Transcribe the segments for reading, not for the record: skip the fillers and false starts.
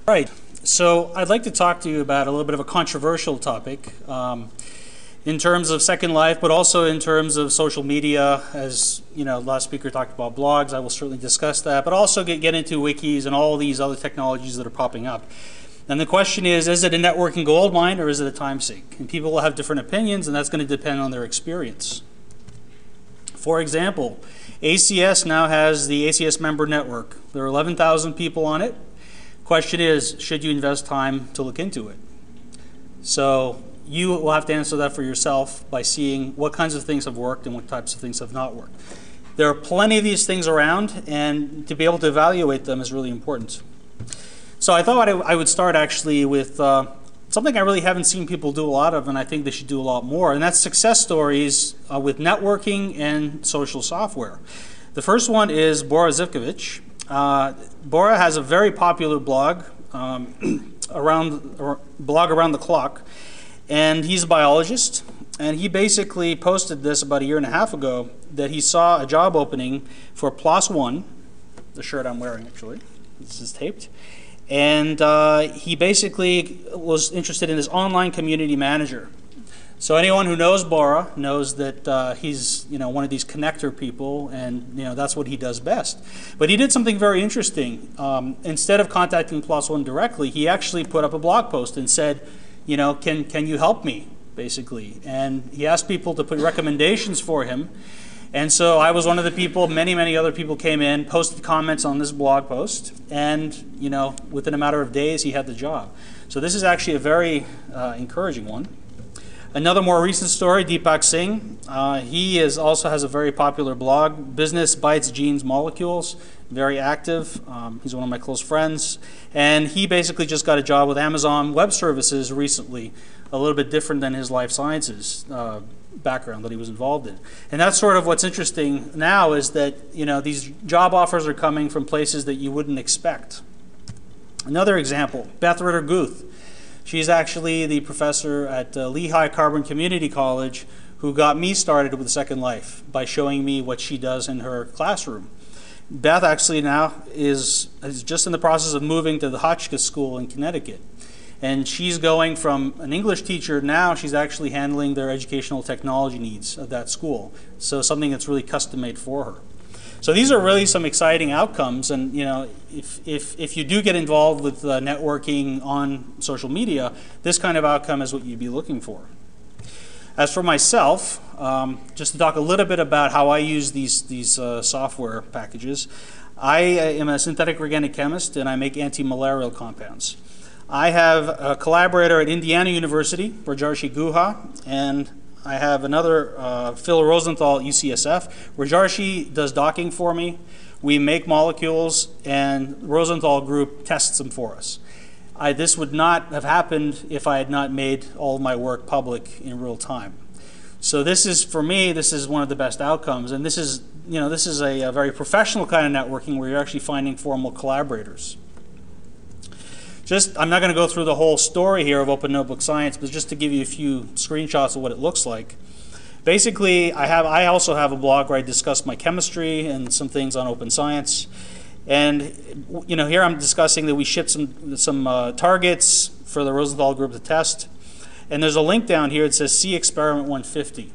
Right. So I'd like to talk to you about a little bit of a controversial topic in terms of Second Life, but also in terms of social media. As you know, last speaker talked about blogs. I will certainly discuss that, but also get into wikis and all these other technologies that are popping up. And the question is it a networking goldmine or is it a time sink? And people will have different opinions, and that's going to depend on their experience. For example, ACS now has the ACS member network. There are 11,000 people on it. Question is, should you invest time to look into it? So you will have to answer that for yourself by seeing what kinds of things have worked and what types of things have not worked. There are plenty of these things around, and to be able to evaluate them is really important. So I thought I would start actually with something I really haven't seen people do a lot of, and I think they should do a lot more, and that's success stories with networking and social software. The first one is Bora Zivkovic. Bora has a very popular blog, around the clock, and he's a biologist, and he basically posted this about a year and a half ago that he saw a job opening for PLOS ONE, the shirt I'm wearing actually, this is taped, and he basically was interested in this online community manager. So anyone who knows Bora knows that he's one of these connector people, and that's what he does best. But he did something very interesting. Instead of contacting PLOS ONE directly, he actually put up a blog post and said, can you help me, basically? And he asked people to put recommendations for him. And so I was one of the people. Many other people came in, posted comments on this blog post, and within a matter of days he had the job. So this is actually a very encouraging one. Another more recent story, Deepak Singh. He also has a very popular blog, Business Bites Genes Molecules, very active. He's one of my close friends. And he basically just got a job with Amazon Web Services recently, a little bit different than his life sciences background that he was involved in. And that's sort of what's interesting now, is that these job offers are coming from places that you wouldn't expect. Another example, Beth Ritter-Guth. She's actually the professor at Lehigh Carbon Community College who got me started with Second Life by showing me what she does in her classroom. Beth actually now is just in the process of moving to the Hotchkiss School in Connecticut. And she's going from an English teacher, now she's actually handling their educational technology needs of that school. So something that's really custom made for her. So these are really some exciting outcomes, and if you do get involved with networking on social media, this kind of outcome is what you'd be looking for. As for myself, just to talk a little bit about how I use these software packages, I am a synthetic organic chemist, and I make anti-malarial compounds. I have a collaborator at Indiana University, Rajarshi Guha, and I have another, Phil Rosenthal at UCSF. Rajarshi does docking for me. We make molecules, and Rosenthal group tests them for us. This would not have happened if I had not made all of my work public in real time. So this is, for me, this is one of the best outcomes, and this is a very professional kind of networking where you're actually finding formal collaborators. I'm not going to go through the whole story here of Open Notebook Science, but just to give you a few screenshots of what it looks like. Basically, I also have a blog where I discuss my chemistry and some things on open science. And here I'm discussing that we shipped some targets for the Rosenthal group to test. And there's a link down here that says See Experiment 150.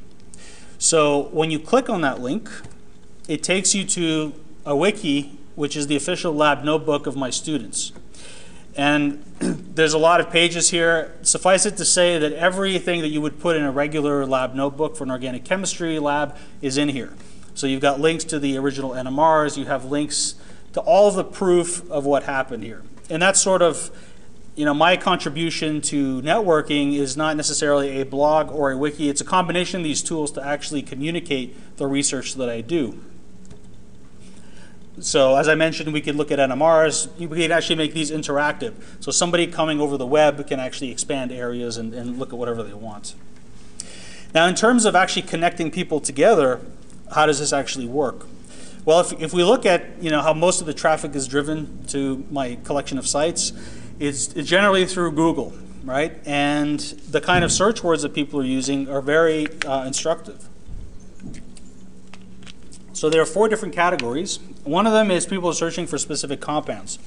So when you click on that link, it takes you to a wiki, which is the official lab notebook of my students. And there's a lot of pages here. Suffice it to say that everything that you would put in a regular lab notebook for an organic chemistry lab is in here. So you've got links to the original NMRs, you have links to all of the proof of what happened here. And that's sort of, my contribution to networking is not necessarily a blog or a wiki. It's a combination of these tools to actually communicate the research that I do. So as I mentioned, we could look at NMRs. We could actually make these interactive. So somebody coming over the web can actually expand areas and look at whatever they want. Now in terms of actually connecting people together, how does this actually work? Well, if we look at how most of the traffic is driven to my collection of sites, it's generally through Google, right? And the kind of search words that people are using are very instructive. So there are 4 different categories. One of them is people are searching for specific compounds.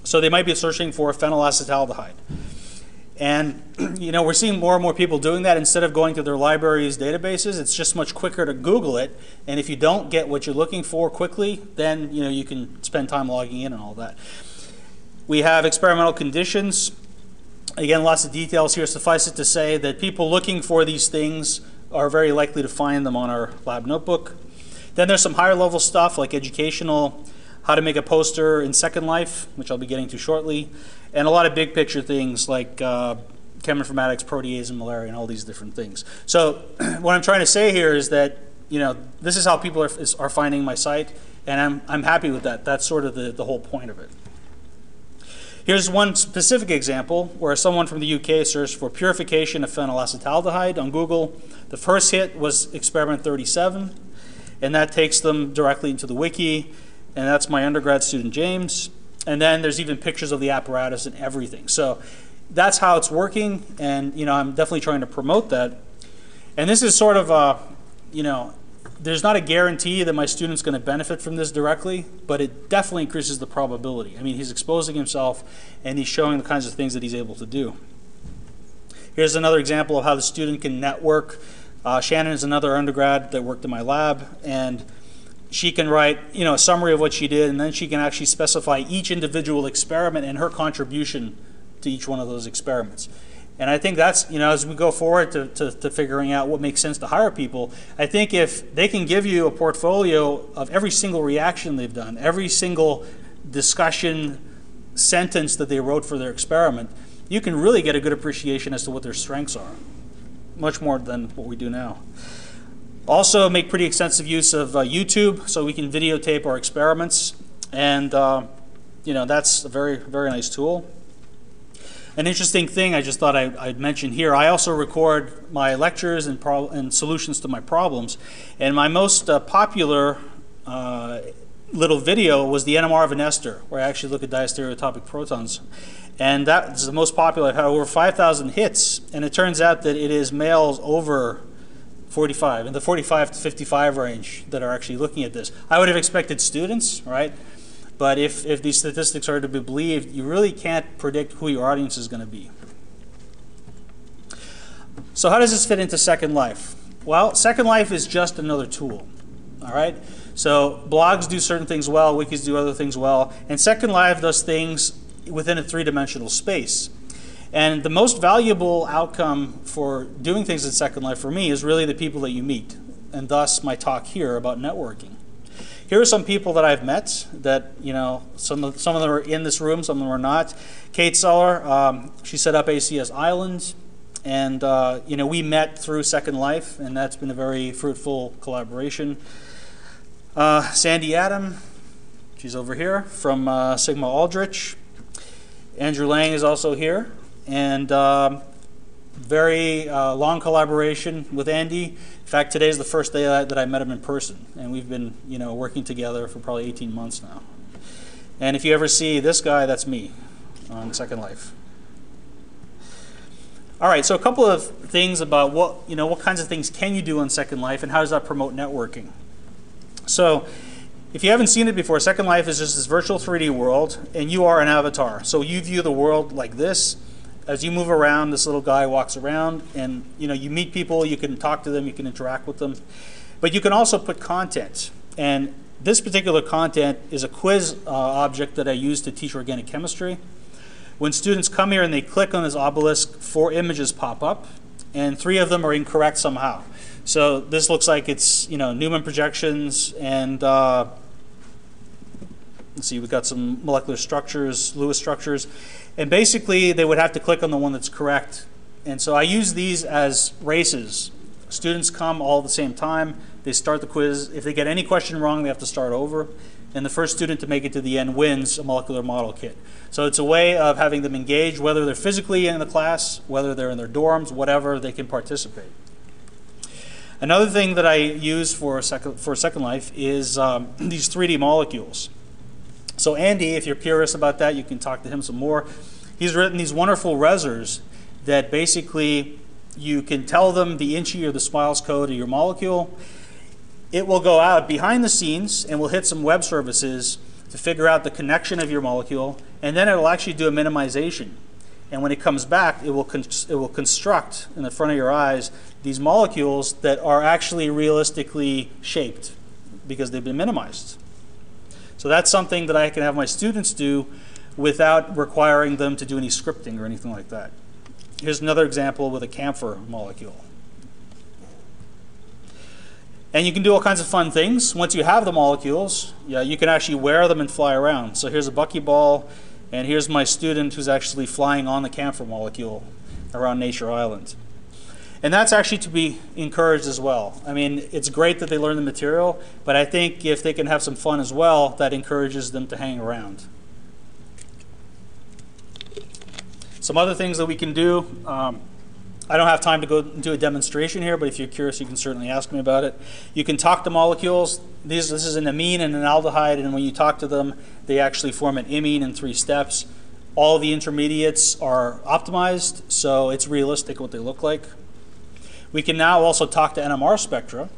So they might be searching for phenylacetaldehyde. And we're seeing more and more people doing that. Instead of going to their library's databases, it's just much quicker to Google it. And if you don't get what you're looking for quickly, then you can spend time logging in and all that. We have experimental conditions. Again, lots of details here. Suffice it to say that people looking for these things are very likely to find them on our lab notebook. Then there's some higher level stuff like educational, how to make a poster in Second Life, which I'll be getting to shortly, and a lot of big picture things like cheminformatics, protease, and malaria, and all these different things. So what I'm trying to say here is that this is how people are finding my site, and I'm happy with that. That's sort of the whole point of it. Here's one specific example where someone from the UK searched for purification of phenylacetaldehyde on Google. The first hit was experiment 37, and that takes them directly into the wiki, and that's my undergrad student, James. And then there's even pictures of the apparatus and everything. So that's how it's working, and I'm definitely trying to promote that. And this is sort of there's not a guarantee that my student's going to benefit from this directly, but it definitely increases the probability. I mean, he's exposing himself, and he's showing the kinds of things that he's able to do. Here's another example of how the student can network. Shannon is another undergrad that worked in my lab, and she can write a summary of what she did, and then she can actually specify each individual experiment and her contribution to each one of those experiments. And I think that's, as we go forward to figuring out what makes sense to hire people, I think if they can give you a portfolio of every single reaction they've done, every single discussion sentence that they wrote for their experiment, you can really get a good appreciation as to what their strengths are, much more than what we do now. Also make pretty extensive use of YouTube, so we can videotape our experiments, and that's a very, very nice tool. An interesting thing I just thought I'd mention here, I also record my lectures and solutions to my problems. And my most popular little video was the NMR of an ester, where I actually look at diastereotopic protons. And that is the most popular. It had over 5,000 hits, and it turns out that it is males over 45, in the 45 to 55 range, that are actually looking at this. I would have expected students, right? But if these statistics are to be believed, you really can't predict who your audience is going to be. So how does this fit into Second Life? Well, Second Life is just another tool, all right? So blogs do certain things well, wikis do other things well, and Second Life does things within a three-dimensional space. And the most valuable outcome for doing things in Second Life for me is really the people that you meet, and thus my talk here about networking. Here are some people that I've met that, some of them are in this room, some of them are not. Kate Seller, she set up ACS Island, and we met through Second Life, and that's been a very fruitful collaboration. Sandy Adam, she's over here, from Sigma Aldrich. Andrew Lang is also here, and very long collaboration with Andy. In fact, today's the first day that I met him in person, and we've been, working together for probably 18 months now. And if you ever see this guy, that's me on Second Life. All right, so a couple of things about what kinds of things can you do on Second Life, and how does that promote networking? So, if you haven't seen it before, Second Life is just this virtual 3D world, and you are an avatar. So you view the world like this. As you move around, this little guy walks around, and you meet people, you can talk to them, you can interact with them. But you can also put content. And this particular content is a quiz object that I use to teach organic chemistry. When students come here and they click on this obelisk, 4 images pop up, and 3 of them are incorrect somehow. So this looks like it's Newman projections, and let's see, we've got some molecular structures, Lewis structures. And basically, they would have to click on the one that's correct. And so I use these as races. Students come all at the same time. They start the quiz. If they get any question wrong, they have to start over. And the first student to make it to the end wins a molecular model kit. So it's a way of having them engage, whether they're physically in the class, whether they're in their dorms, whatever, they can participate. Another thing that I use for Second Life is these 3D molecules. So Andy, if you're curious about that, you can talk to him some more. He's written these wonderful resers that basically you can tell them the INCHI or the SMILES code of your molecule. It will go out behind the scenes and will hit some web services to figure out the connection of your molecule, and then it will actually do a minimization. And when it comes back, it will construct in the front of your eyes these molecules that are actually realistically shaped because they've been minimized. So that's something that I can have my students do without requiring them to do any scripting or anything like that. Here's another example with a camphor molecule. And you can do all kinds of fun things. Once you have the molecules, yeah, you can actually wear them and fly around. So here's a buckyball, and here's my student who's actually flying on the camphor molecule around Nature Island. And that's actually to be encouraged as well. I mean, it's great that they learn the material, but I think if they can have some fun as well, that encourages them to hang around. Some other things that we can do. I don't have time to go do a demonstration here, but if you're curious, you can certainly ask me about it. You can talk to molecules. This is an amine and an aldehyde, and when you talk to them, they actually form an imine in 3 steps. All the intermediates are optimized, so it's realistic what they look like. We can now also talk to NMR spectra,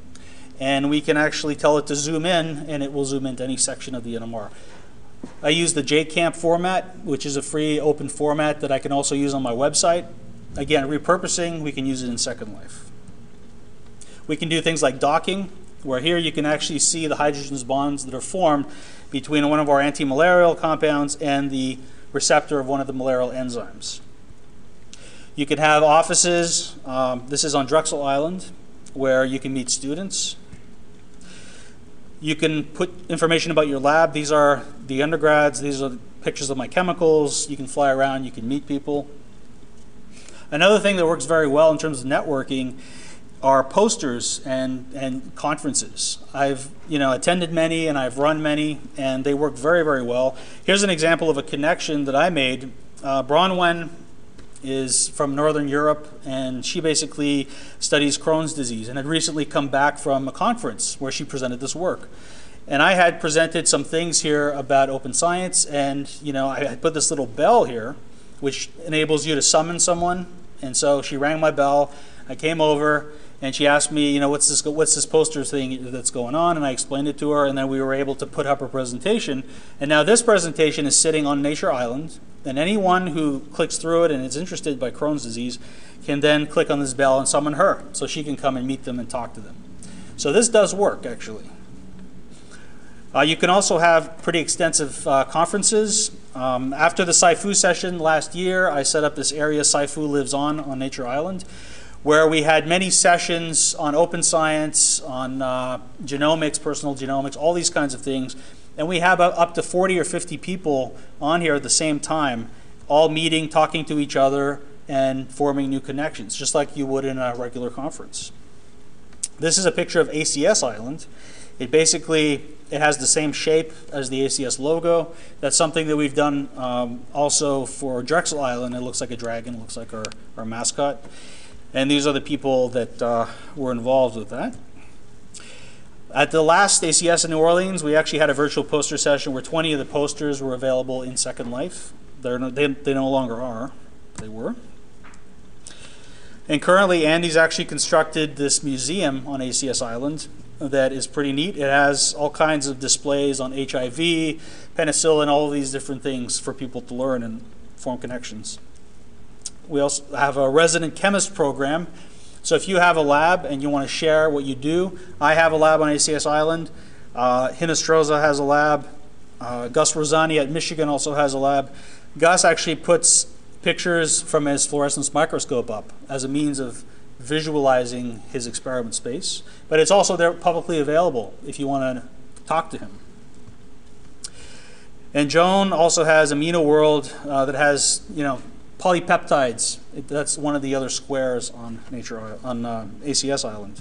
and we can actually tell it to zoom in, and it will zoom into any section of the NMR. I use the JCamp format, which is a free open format that I can also use on my website. Again, repurposing, we can use it in Second Life. We can do things like docking, where here you can actually see the hydrogen bonds that are formed between one of our anti-malarial compounds and the receptor of one of the malarial enzymes. You can have offices. This is on Drexel Island, where you can meet students. You can put information about your lab. These are the undergrads. These are the pictures of my chemicals. You can fly around. You can meet people. Another thing that works very well in terms of networking are posters and conferences. I've attended many and I've run many, and they work very, very well. Here's an example of a connection that I made. Bronwen is from Northern Europe, and she basically studies Crohn's disease and had recently come back from a conference where she presented this work. And I had presented some things here about open science, and I had put this little bell here, which enables you to summon someone. And so she rang my bell. I came over, and she asked me, what's this poster thing that's going on? And I explained it to her, and then we were able to put up a presentation. And now this presentation is sitting on Nature Island, and anyone who clicks through it and is interested by Crohn's disease can then click on this bell and summon her, so she can come and meet them and talk to them. So this does work, actually. You can also have pretty extensive conferences. After the SciFu session last year, I set up this area SciFu Lives on Nature Island, where we had many sessions on open science, on genomics, personal genomics, all these kinds of things. And we have up to 40 or 50 people on here at the same time, all meeting, talking to each other, and forming new connections, just like you would in a regular conference. This is a picture of ACS Island. It has the same shape as the ACS logo. That's something that we've done also for Drexel Island. It looks like a dragon, it looks like our mascot. And these are the people that were involved with that. At the last ACS in New Orleans, we actually had a virtual poster session where 20 of the posters were available in Second Life. They no longer are. They were. And currently, Andy's actually constructed this museum on ACS Island that is pretty neat. It has all kinds of displays on HIV, penicillin, all of these different things for people to learn and form connections. We also have a resident chemist program. So if you have a lab and you want to share what you do, I have a lab on ACS Island. Hinestroza has a lab. Gus Rosani at Michigan also has a lab. Gus actually puts pictures from his fluorescence microscope up as a means of visualizing his experiment space. But it's also there publicly available if you want to talk to him. And Joan also has AminoWorld that has, polypeptides. That's one of the other squares on ACS Island.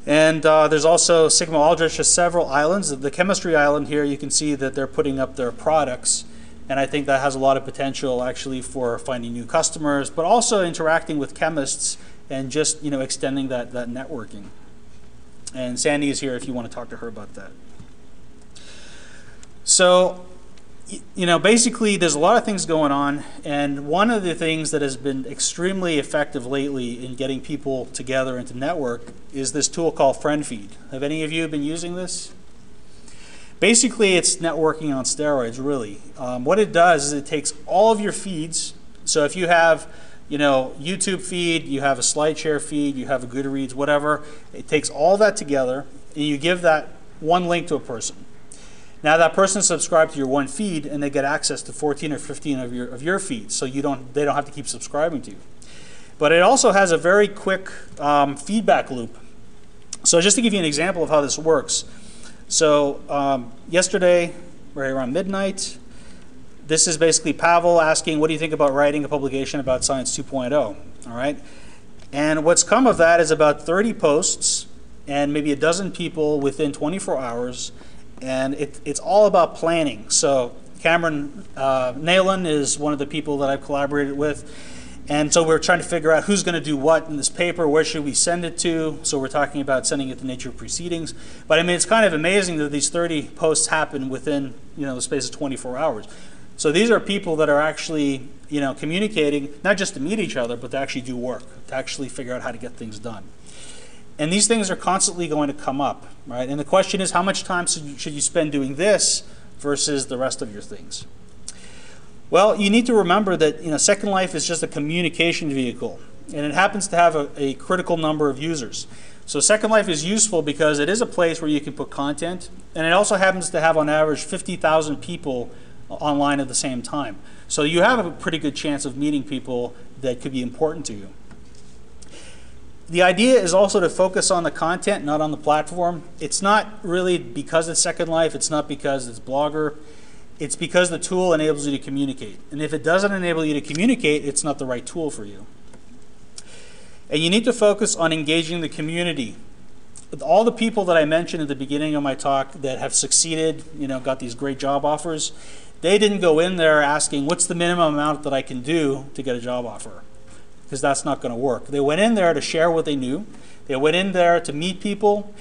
And there's also Sigma Aldrich has several islands. The chemistry island here, you can see that they're putting up their products, and I think that has a lot of potential actually for finding new customers, but also interacting with chemists and just extending that networking. And Sandy is here if you want to talk to her about that. So, basically there's a lot of things going on, and one of the things that has been extremely effective lately in getting people together and to network is this tool called FriendFeed. Have any of you been using this? Basically, it's networking on steroids, really. What it does is it takes all of your feeds. So if you have, YouTube feed, you have a SlideShare feed, you have a Goodreads, whatever, it takes all that together, and you give that one link to a person. Now that person subscribes to your one feed, and they get access to 14 or 15 of your feeds, so they don't have to keep subscribing to you. But it also has a very quick feedback loop. So just to give you an example of how this works. So yesterday, right around midnight, this is basically Pavel asking, what do you think about writing a publication about Science 2.0? All right. And what's come of that is about 30 posts and maybe a dozen people within 24 hours. And it's all about planning. So Cameron Nayland is one of the people that I've collaborated with. And so we're trying to figure out who's going to do what in this paper, where should we send it to. So we're talking about sending it to Nature Proceedings. But I mean, it's kind of amazing that these 30 posts happen within the space of 24 hours. So these are people that are actually communicating, not just to meet each other, but to actually do work, to actually figure out how to get things done. And these things are constantly going to come up, right? And the question is, how much time should you spend doing this versus the rest of your things? Well, you need to remember that Second Life is just a communication vehicle, and it happens to have a critical number of users. So Second Life is useful because it is a place where you can put content, and it also happens to have on average 50,000 people online at the same time. So you have a pretty good chance of meeting people that could be important to you. The idea is also to focus on the content, not on the platform. It's not really because it's Second Life, it's not because it's Blogger. It's because the tool enables you to communicate. And if it doesn't enable you to communicate, it's not the right tool for you. And you need to focus on engaging the community. With all the people that I mentioned at the beginning of my talk that have succeeded, got these great job offers, they didn't go in there asking, what's the minimum amount that I can do to get a job offer? Because that's not going to work. They went in there to share what they knew. They went in there to meet people.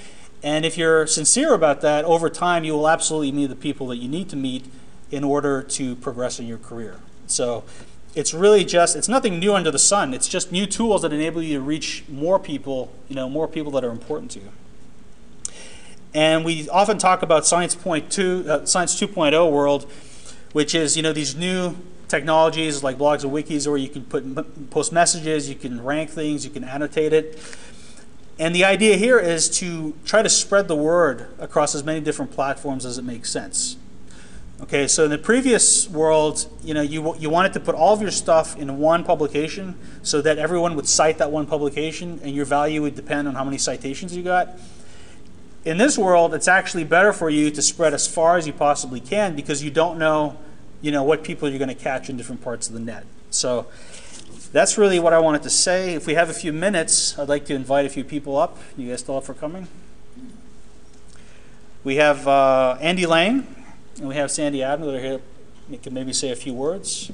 And if you're sincere about that, over time you will absolutely meet the people that you need to meet in order to progress in your career. So it's really it's nothing new under the sun. It's just new tools that enable you to reach more people, more people that are important to you. And we often talk about Science 2.0 world, which is these new technologies like blogs and wikis, where you can post messages, you can rank things, you can annotate it. And the idea here is to try to spread the word across as many different platforms as it makes sense. Okay, so in the previous world, you wanted to put all of your stuff in one publication so that everyone would cite that one publication, and your value would depend on how many citations you got. In this world, it's actually better for you to spread as far as you possibly can, because you don't know what people you're going to catch in different parts of the net. So that's really what I wanted to say. If we have a few minutes, I'd like to invite a few people up. You guys still up for coming? We have Andy Lang, and we have Sandy Adams that are here. You can maybe say a few words.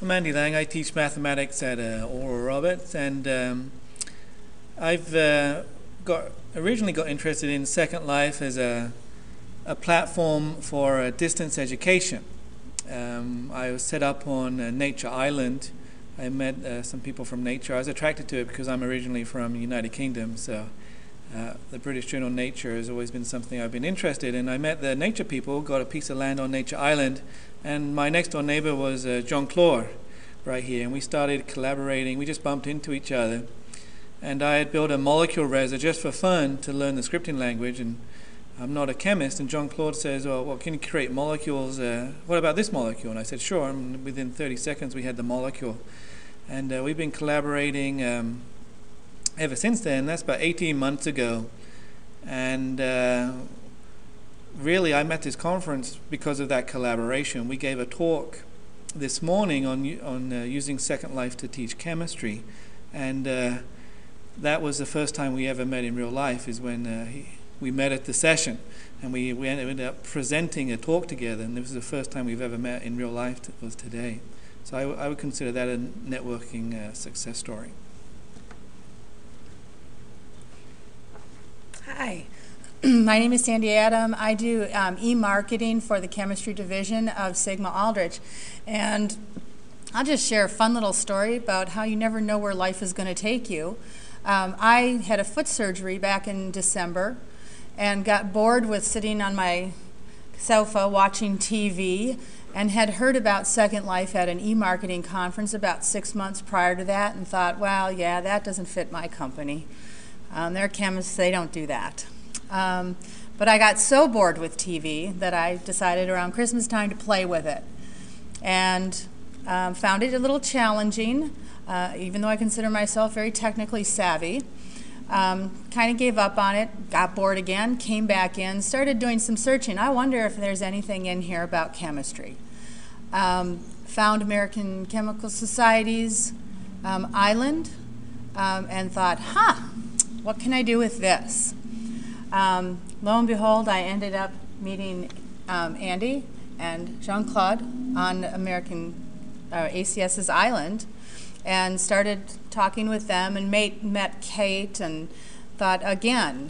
I'm Andy Lang. I teach mathematics at Oral Roberts, and I've originally got interested in Second Life as a platform for distance education. I was set up on Nature Island. I met some people from Nature. I was attracted to it because I'm originally from the United Kingdom, so the British Journal Nature has always been something I've been interested in. I met the Nature people, got a piece of land on Nature Island, and my next door neighbor was Jean-Claude right here, and we started collaborating. We just bumped into each other, and I had built a molecule reser just for fun to learn the scripting language, and I'm not a chemist, and Jean-Claude says, well, can you create molecules? What about this molecule? And I said, sure, and within 30 seconds we had the molecule. And we've been collaborating ever since then. That's about 18 months ago. And really, I'm at this conference because of that collaboration. We gave a talk this morning on using Second Life to teach chemistry. And that was the first time we ever met in real life, is when we met at the session. And we ended up presenting a talk together. And this was the first time we've ever met in real life, was today. So I would consider that a networking success story. Hi, my name is Sandy Adam. I do e-marketing for the chemistry division of Sigma Aldrich. And I'll just share a fun little story about how you never know where life is going to take you. I had a foot surgery back in December and got bored with sitting on my sofa watching TV and had heard about Second Life at an e-marketing conference about 6 months prior to that and thought, well, yeah, that doesn't fit my company. They're chemists, they don't do that. But I got so bored with TV that I decided around Christmas time to play with it. And found it a little challenging, even though I consider myself very technically savvy. Kind of gave up on it, got bored again, came back in, started doing some searching. I wonder if there's anything in here about chemistry. Found American Chemical Society's island and thought, what can I do with this? Lo and behold, I ended up meeting Andy and Jean-Claude on American ACS's island and started talking with them and met Kate and thought again,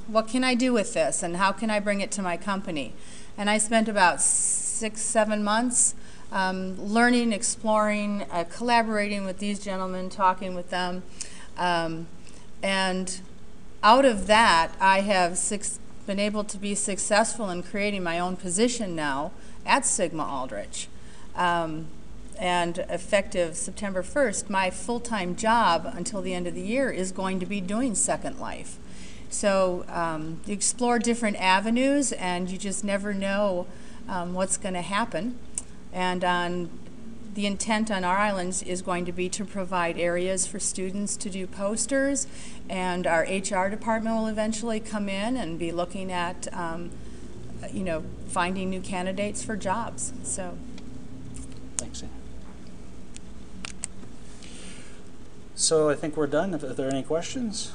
what can I do with this and how can I bring it to my company? And I spent about 6-7 months learning, exploring, collaborating with these gentlemen, talking with them. And out of that, I have been able to be successful in creating my own position now at Sigma Aldrich. And effective September 1st, my full-time job until the end of the year is going to be doing Second Life. So you explore different avenues and you just never know what's going to happen. And the intent on our islands is going to be to provide areas for students to do posters, and our HR department will eventually come in and be looking at finding new candidates for jobs. So Thanks, Ann. So I think we're done. If there are any questions?